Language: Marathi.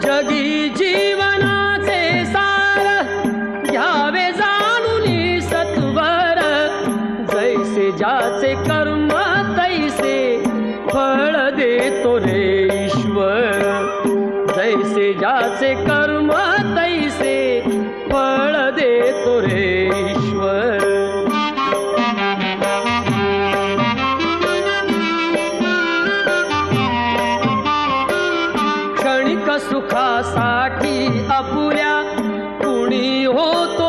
जगी जीवनाचे सार घ्यावे जाणून सत्वर, जैसे ज्याचे कर्म तैसे फळ देतो रे ईश्वर, जैसे ज्याचे कर्म तैसे फळ देतो रे ईश्वर. क्षणिक सुखासाठी अपुऱ्या कुणी होतो